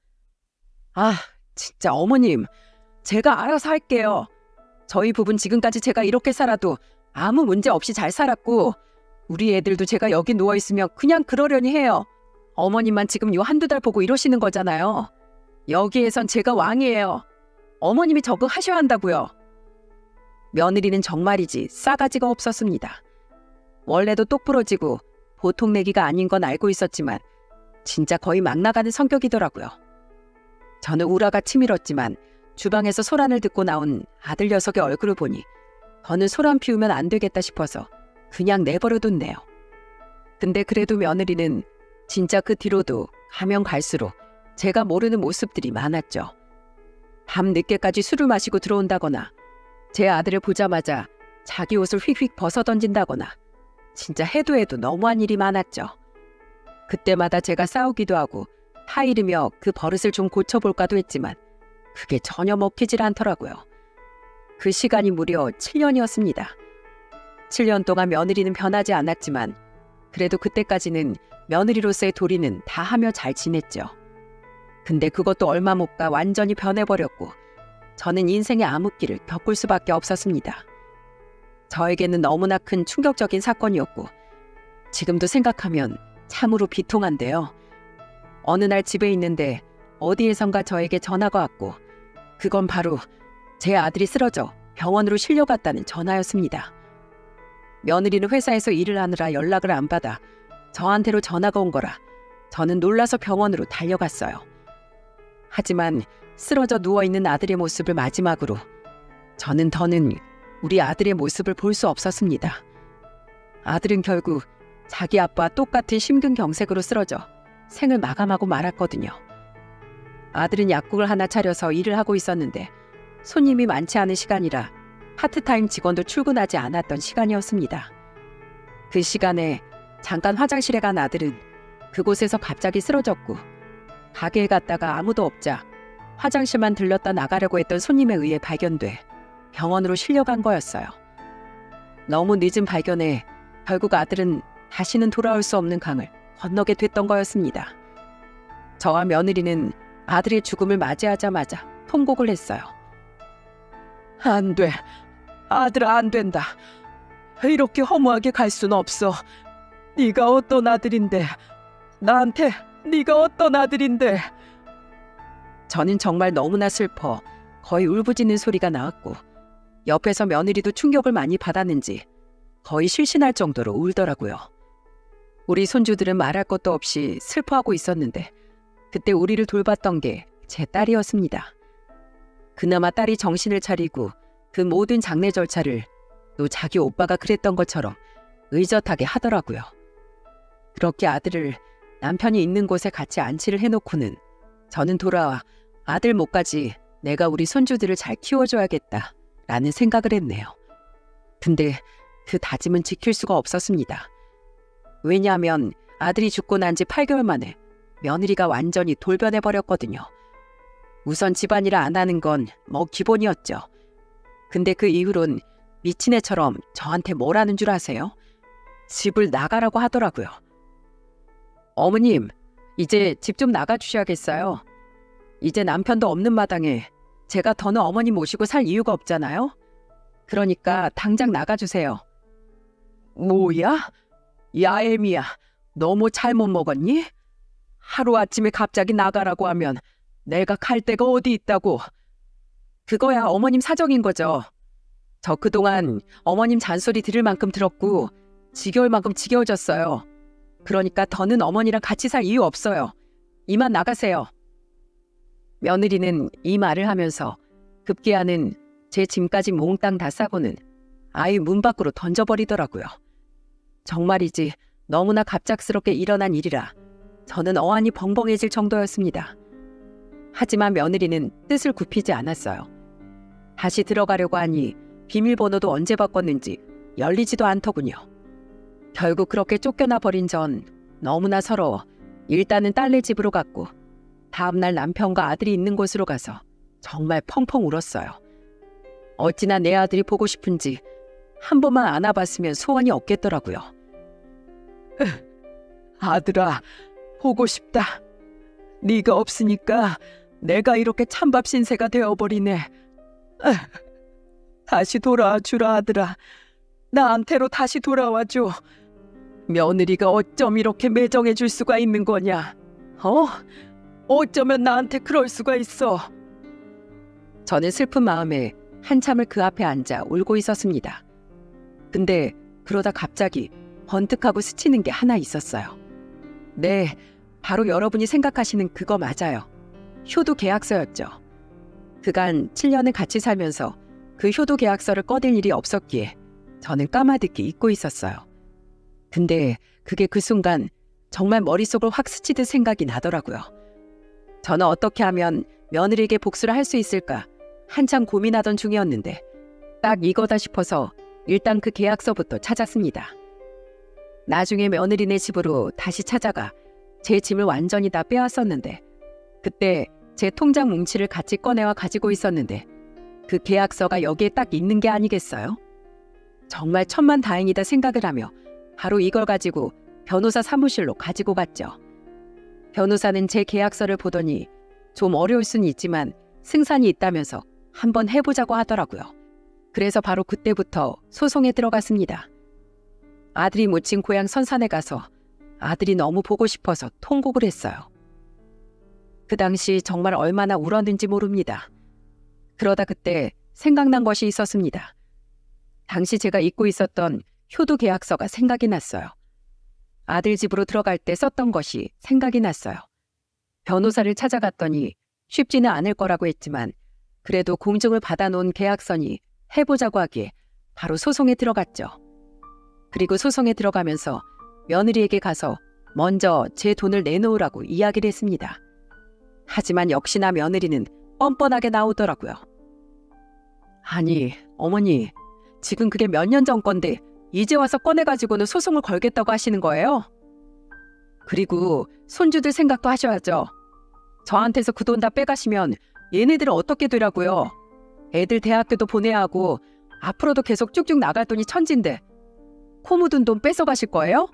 아, 진짜 어머님, 제가 알아서 할게요. 저희 부부는 지금까지 제가 이렇게 살아도 아무 문제 없이 잘 살았고 우리 애들도 제가 여기 누워있으면 그냥 그러려니 해요. 어머님만 지금 요 한두 달 보고 이러시는 거잖아요. 여기에선 제가 왕이에요. 어머님이 적응하셔야 한다고요. 며느리는 정말이지 싸가지가 없었습니다. 원래도 똑부러지고 보통 내기가 아닌 건 알고 있었지만 진짜 거의 막 나가는 성격이더라고요. 저는 우라가 치밀었지만 주방에서 소란을 듣고 나온 아들 녀석의 얼굴을 보니 더는 소란 피우면 안 되겠다 싶어서 그냥 내버려뒀네요. 근데 그래도 며느리는 진짜 그 뒤로도 가면 갈수록 제가 모르는 모습들이 많았죠. 밤 늦게까지 술을 마시고 들어온다거나 제 아들을 보자마자 자기 옷을 휙휙 벗어던진다거나 진짜 해도 해도 너무한 일이 많았죠. 그때마다 제가 싸우기도 하고 타이르며 그 버릇을 좀 고쳐볼까도 했지만 그게 전혀 먹히질 않더라고요. 그 시간이 무려 7년이었습니다. 7년 동안 며느리는 변하지 않았지만 그래도 그때까지는 며느리로서의 도리는 다 하며 잘 지냈죠. 근데 그것도 얼마 못 가 완전히 변해버렸고 저는 인생의 암흑기를 겪을 수밖에 없었습니다. 저에게는 너무나 큰 충격적인 사건이었고 지금도 생각하면 참으로 비통한데요. 어느 날 집에 있는데 어디에선가 저에게 전화가 왔고 그건 바로 제 아들이 쓰러져 병원으로 실려갔다는 전화였습니다. 며느리는 회사에서 일을 하느라 연락을 안 받아 저한테로 전화가 온 거라 저는 놀라서 병원으로 달려갔어요. 하지만 쓰러져 누워있는 아들의 모습을 마지막으로 저는 더는 우리 아들의 모습을 볼 수 없었습니다. 아들은 결국 자기 아빠와 똑같은 심근경색으로 쓰러져 생을 마감하고 말았거든요. 아들은 약국을 하나 차려서 일을 하고 있었는데 손님이 많지 않은 시간이라 파트타임 직원도 출근하지 않았던 시간이었습니다. 그 시간에 잠깐 화장실에 간 아들은 그곳에서 갑자기 쓰러졌고 가게에 갔다가 아무도 없자 화장실만 들렀다 나가려고 했던 손님에 의해 발견돼 병원으로 실려간 거였어요. 너무 늦은 발견에 결국 아들은 다시는 돌아올 수 없는 강을 건너게 됐던 거였습니다. 저와 며느리는 아들의 죽음을 맞이하자마자 통곡을 했어요. 안 돼. 아들아, 안 된다. 이렇게 허무하게 갈 순 없어. 네가 어떤 아들인데. 나한테 네가 어떤 아들인데. 저는 정말 너무나 슬퍼 거의 울부짖는 소리가 나왔고 옆에서 며느리도 충격을 많이 받았는지 거의 실신할 정도로 울더라고요. 우리 손주들은 말할 것도 없이 슬퍼하고 있었는데 그때 우리를 돌봤던 게 제 딸이었습니다. 그나마 딸이 정신을 차리고 그 모든 장례 절차를 또 자기 오빠가 그랬던 것처럼 의젓하게 하더라고요. 그렇게 아들을 남편이 있는 곳에 같이 안치를 해놓고는 저는 돌아와 아들 몫까지 내가 우리 손주들을 잘 키워줘야겠다라는 생각을 했네요. 근데 그 다짐은 지킬 수가 없었습니다. 왜냐하면 아들이 죽고 난 지 8개월 만에 며느리가 완전히 돌변해버렸거든요. 우선 집안일을 안 하는 건 뭐 기본이었죠. 근데 그 이후론 미친 애처럼 저한테 뭘 하는 줄 아세요? 집을 나가라고 하더라고요. 어머님, 이제 집 좀 나가주셔야겠어요. 이제 남편도 없는 마당에 제가 더는 어머니 모시고 살 이유가 없잖아요. 그러니까 당장 나가주세요. 뭐야? 야, 애미야, 너무 잘못 먹었니? 하루아침에 갑자기 나가라고 하면 내가 갈 데가 어디 있다고. 그거야 어머님 사정인 거죠. 저 그동안 어머님 잔소리 들을 만큼 들었고 지겨울 만큼 지겨워졌어요. 그러니까 더는 어머니랑 같이 살 이유 없어요. 이만 나가세요. 며느리는 이 말을 하면서 급기야는 제 짐까지 몽땅 다 싸고는 아이 문 밖으로 던져버리더라고요. 정말이지 너무나 갑작스럽게 일어난 일이라 저는 어안이 벙벙해질 정도였습니다. 하지만 며느리는 뜻을 굽히지 않았어요. 다시 들어가려고 하니 비밀번호도 언제 바꿨는지 열리지도 않더군요. 결국 그렇게 쫓겨나 버린 전 너무나 서러워 일단은 딸네 집으로 갔고 다음날 남편과 아들이 있는 곳으로 가서 정말 펑펑 울었어요. 어찌나 내 아들이 보고 싶은지 한 번만 안아봤으면 소원이 없겠더라고요. 아들아, 보고 싶다. 네가 없으니까 내가 이렇게 찬밥 신세가 되어버리네. 다시 돌아와 주라 아들아. 나한테로 다시 돌아와줘. 며느리가 어쩜 이렇게 매정해 줄 수가 있는 거냐. 어쩌면 나한테 그럴 수가 있어. 저는 슬픈 마음에 한참을 그 앞에 앉아 울고 있었습니다. 근데 그러다 갑자기 번뜩하고 스치는 게 하나 있었어요. 네, 바로 여러분이 생각하시는 그거 맞아요. 효도 계약서였죠. 그간 7년을 같이 살면서 그 효도 계약서를 꺼낼 일이 없었기에 저는 까마득히 잊고 있었어요. 근데 그게 그 순간 정말 머릿속을 확 스치듯 생각이 나더라고요. 저는 어떻게 하면 며느리에게 복수를 할 수 있을까 한참 고민하던 중이었는데 딱 이거다 싶어서 일단 그 계약서부터 찾았습니다. 나중에 며느리네 집으로 다시 찾아가 제 짐을 완전히 다 빼왔었는데 그때 제 통장 뭉치를 같이 꺼내와 가지고 있었는데 그 계약서가 여기에 딱 있는 게 아니겠어요? 정말 천만다행이다 생각을 하며 바로 이걸 가지고 변호사 사무실로 가지고 갔죠. 변호사는 제 계약서를 보더니 좀 어려울 수는 있지만 승산이 있다면서 한번 해보자고 하더라고요. 그래서 바로 그때부터 소송에 들어갔습니다. 아들이 묻힌 고향 선산에 가서 아들이 너무 보고 싶어서 통곡을 했어요. 그 당시 정말 얼마나 울었는지 모릅니다. 그러다 그때 생각난 것이 있었습니다. 당시 제가 잊고 있었던 효도 계약서가 생각이 났어요. 아들 집으로 들어갈 때 썼던 것이 생각이 났어요. 변호사를 찾아갔더니 쉽지는 않을 거라고 했지만 그래도 공증을 받아놓은 계약서니 해보자고 하기에 바로 소송에 들어갔죠. 그리고 소송에 들어가면서 며느리에게 가서 먼저 제 돈을 내놓으라고 이야기를 했습니다. 하지만 역시나 며느리는 뻔뻔하게 나오더라고요. 아니, 어머니, 지금 그게 몇 년 전 건데 이제 와서 꺼내가지고는 소송을 걸겠다고 하시는 거예요? 그리고 손주들 생각도 하셔야죠. 저한테서 그 돈 다 빼가시면 얘네들은 어떻게 되라고요? 애들 대학교도 보내야 하고 앞으로도 계속 쭉쭉 나갈 돈이 천진데 코 묻은 돈 뺏어가실 거예요?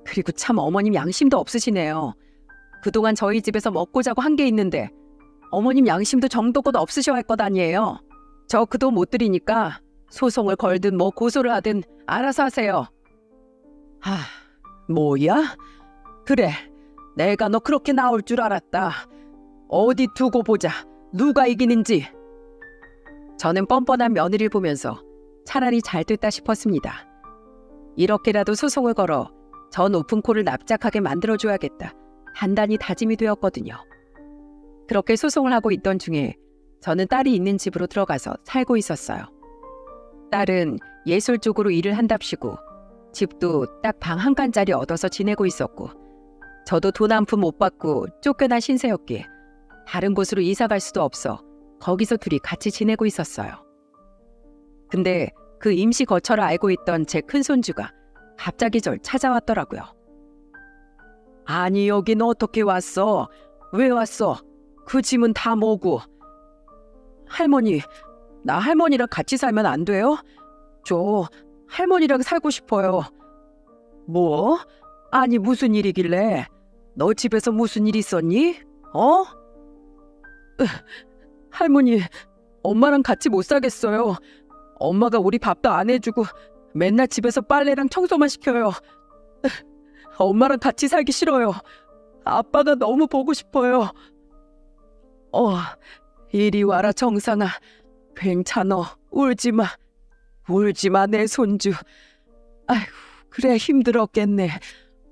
그리고 참 어머님 양심도 없으시네요. 그동안 저희 집에서 먹고 자고 한 게 있는데 어머님 양심도 정도껏 없으셔야 할 것 아니에요. 저 그 돈 못 드리니까 소송을 걸든 뭐 고소를 하든 알아서 하세요. 뭐야? 그래, 내가 너 그렇게 나올 줄 알았다. 어디 두고 보자. 누가 이기는지. 저는 뻔뻔한 며느리를 보면서 차라리 잘 됐다 싶었습니다. 이렇게라도 소송을 걸어 저 높은 코를 납작하게 만들어줘야겠다. 단단히 다짐이 되었거든요. 그렇게 소송을 하고 있던 중에 저는 딸이 있는 집으로 들어가서 살고 있었어요. 딸은 예술 쪽으로 일을 한답시고 집도 딱 방 한 칸짜리 얻어서 지내고 있었고 저도 돈 한 푼 못 받고 쫓겨난 신세였기에 다른 곳으로 이사 갈 수도 없어 거기서 둘이 같이 지내고 있었어요. 근데 그 임시 거처를 알고 있던 제 큰손주가 갑자기 절 찾아왔더라고요. 아니 여긴 어떻게 왔어? 왜 왔어? 그 짐은 다 뭐고? 할머니, 나 할머니랑 같이 살면 안 돼요? 저 할머니랑 살고 싶어요. 뭐? 아니 무슨 일이길래? 너 집에서 무슨 일 있었니? 어? 할머니, 엄마랑 같이 못 살겠어요. 엄마가 우리 밥도 안 해주고 맨날 집에서 빨래랑 청소만 시켜요. 엄마랑 같이 살기 싫어요. 아빠가 너무 보고 싶어요. 이리 와라 정상아. 괜찮어. 울지 마. 울지 마 내 손주. 아휴, 그래 힘들었겠네.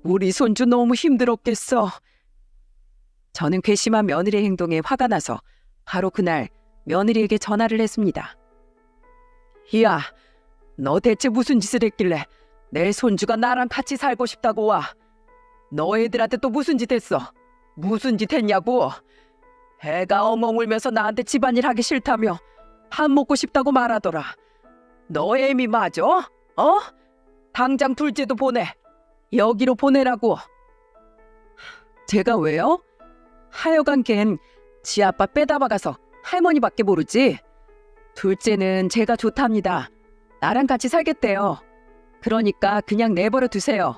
우리 손주 너무 힘들었겠어. 저는 괘씸한 며느리의 행동에 화가 나서 바로 그날 며느리에게 전화를 했습니다. 야, 너 대체 무슨 짓을 했길래 내 손주가 나랑 같이 살고 싶다고 와. 너 애들한테 또 무슨 짓 했어? 무슨 짓 했냐고? 애가 엉엉 울면서 나한테 집안일 하기 싫다며 밥 먹고 싶다고 말하더라. 너 애미 맞아? 당장 둘째도 보내. 여기로 보내라고. 제가 왜요? 하여간 걘 지 아빠 빼다 박아서 할머니밖에 모르지. 둘째는 제가 좋답니다. 나랑 같이 살겠대요. 그러니까 그냥 내버려 두세요.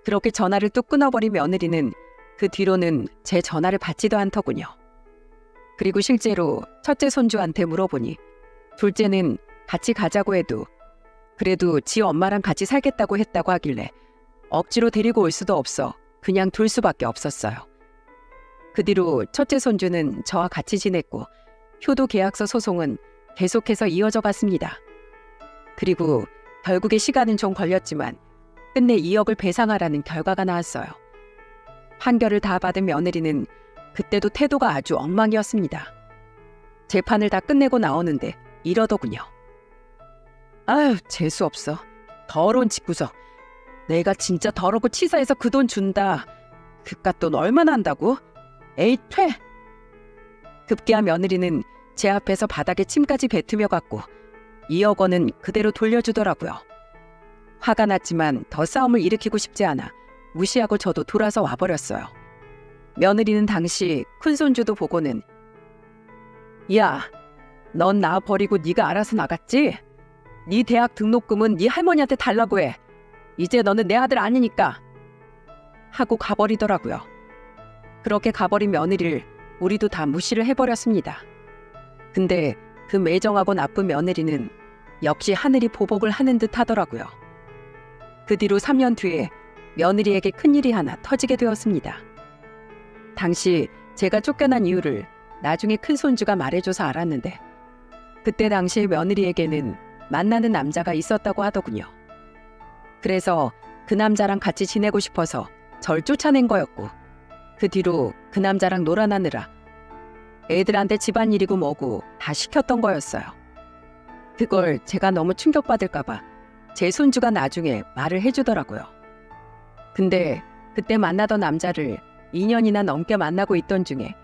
그렇게 전화를 뚝 끊어버린 며느리는 그 뒤로는 제 전화를 받지도 않더군요. 그리고 실제로 첫째 손주한테 물어보니 둘째는 같이 가자고 해도 그래도 지 엄마랑 같이 살겠다고 했다고 하길래 억지로 데리고 올 수도 없어 그냥 둘 수밖에 없었어요. 그 뒤로 첫째 손주는 저와 같이 지냈고 효도 계약서 소송은 계속해서 이어져 갔습니다. 그리고 결국에 시간은 좀 걸렸지만 끝내 2억을 배상하라는 결과가 나왔어요. 판결을 다 받은 며느리는 그때도 태도가 아주 엉망이었습니다. 재판을 다 끝내고 나오는데 이러더군요. 아유, 재수없어. 더러운 집구석. 내가 진짜 더럽고 치사해서 그 돈 준다. 그깟 돈 얼마나 한다고? 에이, 퇴! 급기야 며느리는 제 앞에서 바닥에 침까지 뱉으며 갔고 2억 원은 그대로 돌려주더라고요. 화가 났지만 더 싸움을 일으키고 싶지 않아 무시하고 저도 돌아서 와버렸어요. 며느리는 당시 큰손주도 보고는 야, 넌 나 버리고 네가 알아서 나갔지? 네 대학 등록금은 네 할머니한테 달라고 해. 이제 너는 내 아들 아니니까. 하고 가버리더라고요. 그렇게 가버린 며느리를 우리도 다 무시를 해버렸습니다. 근데 그 매정하고 나쁜 며느리는 역시 하늘이 보복을 하는 듯 하더라고요. 그 뒤로 3년 뒤에 며느리에게 큰일이 하나 터지게 되었습니다. 당시 제가 쫓겨난 이유를 나중에 큰손주가 말해줘서 알았는데 그때 당시 며느리에게는 만나는 남자가 있었다고 하더군요. 그래서 그 남자랑 같이 지내고 싶어서 절 쫓아낸 거였고 그 뒤로 그 남자랑 놀아나느라 애들한테 집안일이고 뭐고 다 시켰던 거였어요. 그걸 제가 너무 충격받을까봐 제 손주가 나중에 말을 해주더라고요. 근데 그때 만나던 남자를 2년이나 넘게 만나고 있던 중에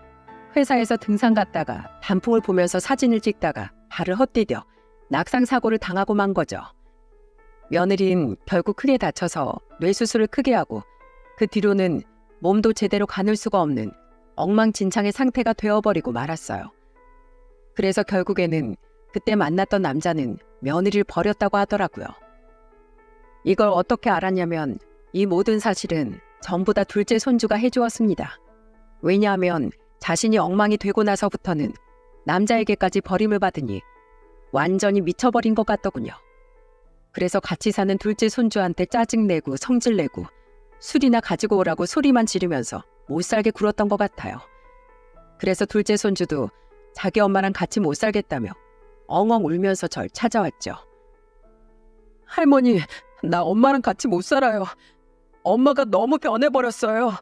회사에서 등산 갔다가 단풍을 보면서 사진을 찍다가 발을 헛디뎌 낙상 사고를 당하고 만 거죠. 며느리는 결국 크게 다쳐서 뇌수술을 크게 하고 그 뒤로는 몸도 제대로 가눌 수가 없는 엉망진창의 상태가 되어버리고 말았어요. 그래서 결국에는 그때 만났던 남자는 며느리를 버렸다고 하더라고요. 이걸 어떻게 알았냐면 이 모든 사실은 전부 다 둘째 손주가 해주었습니다. 왜냐하면 자신이 엉망이 되고 나서부터는 남자에게까지 버림을 받으니 완전히 미쳐버린 것 같더군요. 그래서 같이 사는 둘째 손주한테 짜증내고 성질내고 술이나 가지고 오라고 소리만 지르면서 못 살게 굴었던 것 같아요. 그래서 둘째 손주도 자기 엄마랑 같이 못 살겠다며 엉엉 울면서 절 찾아왔죠. 할머니, 나 엄마랑 같이 못 살아요. 엄마가 너무 변해버렸어요.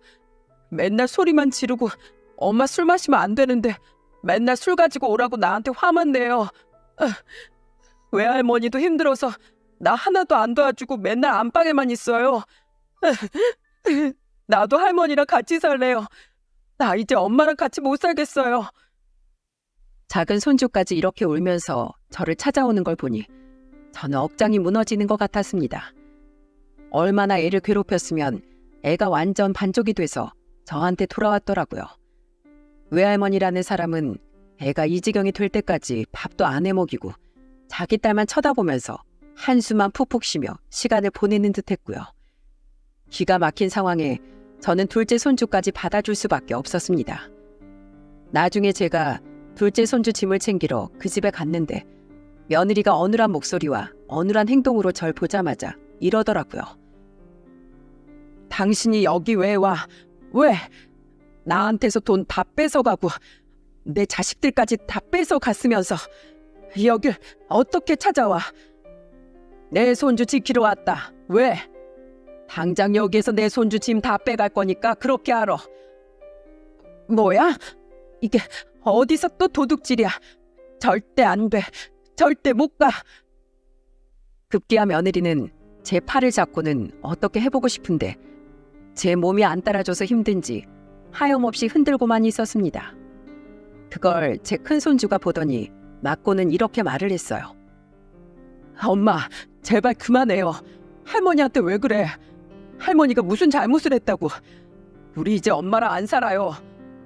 맨날 소리만 지르고 엄마 술 마시면 안 되는데 맨날 술 가지고 오라고 나한테 화만 내요. 외할머니도 힘들어서 나 하나도 안 도와주고 맨날 안방에만 있어요. 나도 할머니랑 같이 살래요. 나 이제 엄마랑 같이 못 살겠어요. 작은 손주까지 이렇게 울면서 저를 찾아오는 걸 보니 저는 억장이 무너지는 것 같았습니다. 얼마나 애를 괴롭혔으면 애가 완전 반쪽이 돼서 저한테 돌아왔더라고요. 외할머니라는 사람은 애가 이 지경이 될 때까지 밥도 안 해먹이고 자기 딸만 쳐다보면서 한숨만 푹푹 쉬며 시간을 보내는 듯했고요. 기가 막힌 상황에 저는 둘째 손주까지 받아줄 수밖에 없었습니다. 나중에 제가 둘째 손주 짐을 챙기러 그 집에 갔는데 며느리가 어눌한 목소리와 어눌한 행동으로 절 보자마자 이러더라고요. 당신이 여기 왜 와? 왜? 나한테서 돈 다 뺏어가고 내 자식들까지 다 뺏어갔으면서 여길 어떻게 찾아와? 내 손주 지키러 왔다. 왜? 당장 여기에서 내 손주 짐 다 빼갈 거니까 그렇게 알아. 뭐야? 이게 어디서 또 도둑질이야? 절대 안 돼. 절대 못 가. 급기야 며느리는 제 팔을 잡고는 어떻게 해보고 싶은데 제 몸이 안 따라줘서 힘든지 하염없이 흔들고만 있었습니다. 그걸 제 큰손주가 보더니 맞고는 이렇게 말을 했어요. 엄마, 제발 그만해요. 할머니한테 왜 그래? 할머니가 무슨 잘못을 했다고. 우리 이제 엄마랑 안 살아요.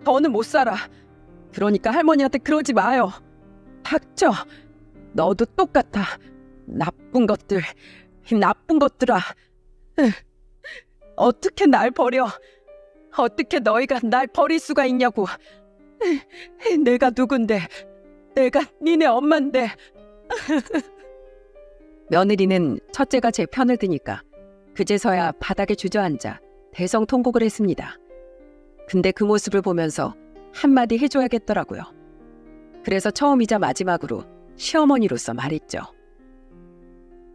더는 못 살아. 그러니까 할머니한테 그러지 마요. 닥쳐. 너도 똑같아. 나쁜 것들, 이 나쁜 것들아. 어떻게 날 버려? 어떻게 너희가 날 버릴 수가 있냐고. 내가 누군데? 내가 니네 엄만데. 며느리는 첫째가 제 편을 드니까 그제서야 바닥에 주저앉아 대성통곡을 했습니다. 근데 그 모습을 보면서 한마디 해줘야겠더라고요. 그래서 처음이자 마지막으로 시어머니로서 말했죠.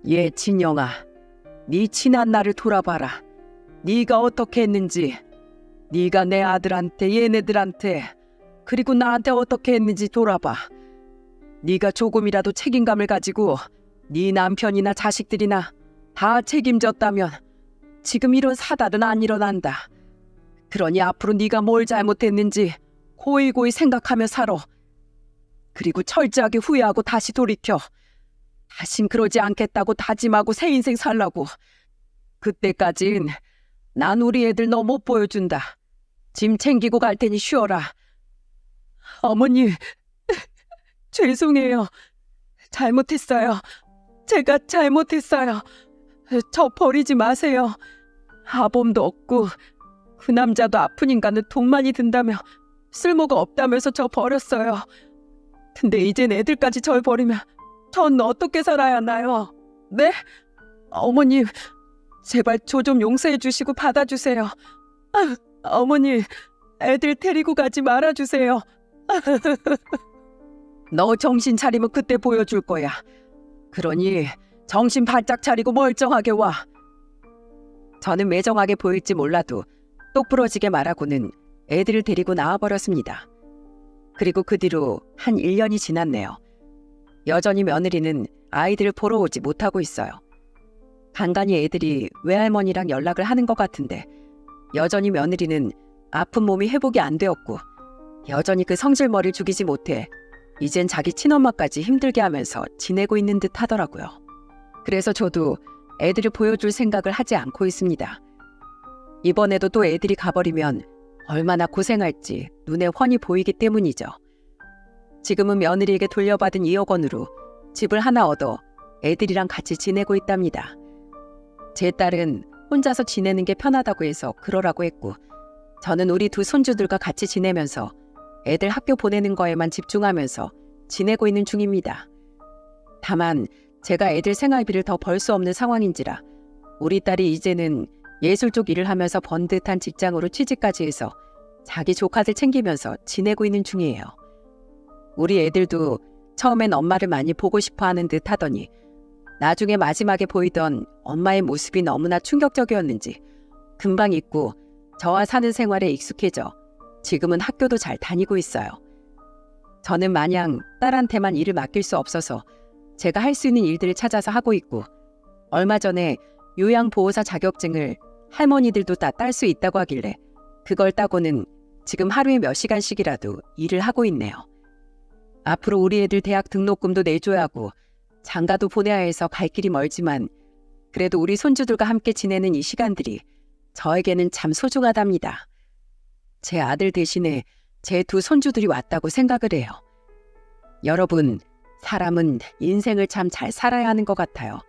얘 진영아, 네 친한 나를 돌아봐라. 네가 어떻게 했는지, 네가 내 아들한테 얘네들한테 그리고 나한테 어떻게 했는지 돌아봐. 네가 조금이라도 책임감을 가지고 네 남편이나 자식들이나 다 책임졌다면 지금 이런 사달은 안 일어난다. 그러니 앞으로 네가 뭘 잘못했는지 고이고이 생각하며 살아. 그리고 철저하게 후회하고 다시 돌이켜. 다신 그러지 않겠다고 다짐하고 새 인생 살라고. 그때까진 난 우리 애들 너 못 보여준다. 짐 챙기고 갈 테니 쉬어라. 어머니, 죄송해요. 잘못했어요. 제가 잘못했어요. 저 버리지 마세요. 아범도 없고 그 남자도 아픈 인간은 돈만이 든다며 쓸모가 없다면서 저 버렸어요. 근데 이젠 애들까지 절 버리면 전 어떻게 살아야 하나요? 네? 어머님, 제발 저 좀 용서해 주시고 받아주세요. 어머니, 애들 데리고 가지 말아주세요. 너 정신 차리면 그때 보여줄 거야. 그러니 정신 바짝 차리고 멀쩡하게 와. 저는 매정하게 보일지 몰라도 똑부러지게 말하고는 애들을 데리고 나와버렸습니다. 그리고 그 뒤로 한 1년이 지났네요. 여전히 며느리는 아이들을 보러 오지 못하고 있어요. 간간히 애들이 외할머니랑 연락을 하는 것 같은데 여전히 며느리는 아픈 몸이 회복이 안 되었고 여전히 그 성질머리를 죽이지 못해 이젠 자기 친엄마까지 힘들게 하면서 지내고 있는 듯 하더라고요. 그래서 저도 애들을 보여줄 생각을 하지 않고 있습니다. 이번에도 또 애들이 가버리면 얼마나 고생할지 눈에 훤히 보이기 때문이죠. 지금은 며느리에게 돌려받은 2억 원으로 집을 하나 얻어 애들이랑 같이 지내고 있답니다. 제 딸은 혼자서 지내는 게 편하다고 해서 그러라고 했고, 저는 우리 두 손주들과 같이 지내면서 애들 학교 보내는 거에만 집중하면서 지내고 있는 중입니다. 다만 제가 애들 생활비를 더 벌 수 없는 상황인지라 우리 딸이 이제는 예술 쪽 일을 하면서 번듯한 직장으로 취직까지 해서 자기 조카들 챙기면서 지내고 있는 중이에요. 우리 애들도 처음엔 엄마를 많이 보고 싶어 하는 듯 하더니 나중에 마지막에 보이던 엄마의 모습이 너무나 충격적이었는지 금방 잊고 저와 사는 생활에 익숙해져 지금은 학교도 잘 다니고 있어요. 저는 마냥 딸한테만 일을 맡길 수 없어서 제가 할 수 있는 일들을 찾아서 하고 있고, 얼마 전에 요양보호사 자격증을 할머니들도 다 딸 수 있다고 하길래 그걸 따고는 지금 하루에 몇 시간씩이라도 일을 하고 있네요. 앞으로 우리 애들 대학 등록금도 내줘야 하고 장가도 보내야 해서 갈 길이 멀지만 그래도 우리 손주들과 함께 지내는 이 시간들이 저에게는 참 소중하답니다. 제 아들 대신에 제 두 손주들이 왔다고 생각을 해요. 여러분, 사람은 인생을 참 잘 살아야 하는 것 같아요.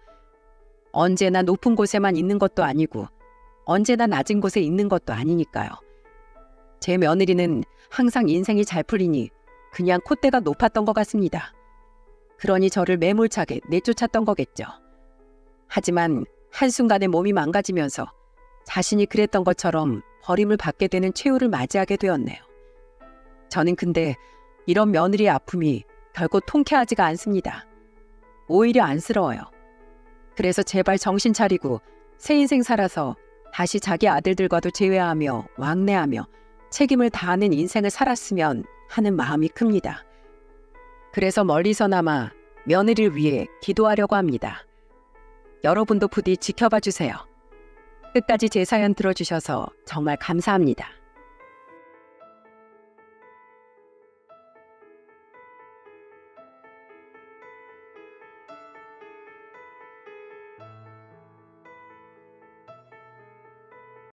언제나 높은 곳에만 있는 것도 아니고 언제나 낮은 곳에 있는 것도 아니니까요. 제 며느리는 항상 인생이 잘 풀리니 그냥 콧대가 높았던 것 같습니다. 그러니 저를 매몰차게 내쫓았던 거겠죠. 하지만 한순간에 몸이 망가지면서 자신이 그랬던 것처럼 버림을 받게 되는 최후를 맞이하게 되었네요. 저는 근데 이런 며느리의 아픔이 결코 통쾌하지가 않습니다. 오히려 안쓰러워요. 그래서 제발 정신 차리고 새 인생 살아서 다시 자기 아들들과도 재회하며 왕래하며 책임을 다하는 인생을 살았으면 하는 마음이 큽니다. 그래서 멀리서나마 며느리를 위해 기도하려고 합니다. 여러분도 부디 지켜봐 주세요. 끝까지 제 사연 들어주셔서 정말 감사합니다.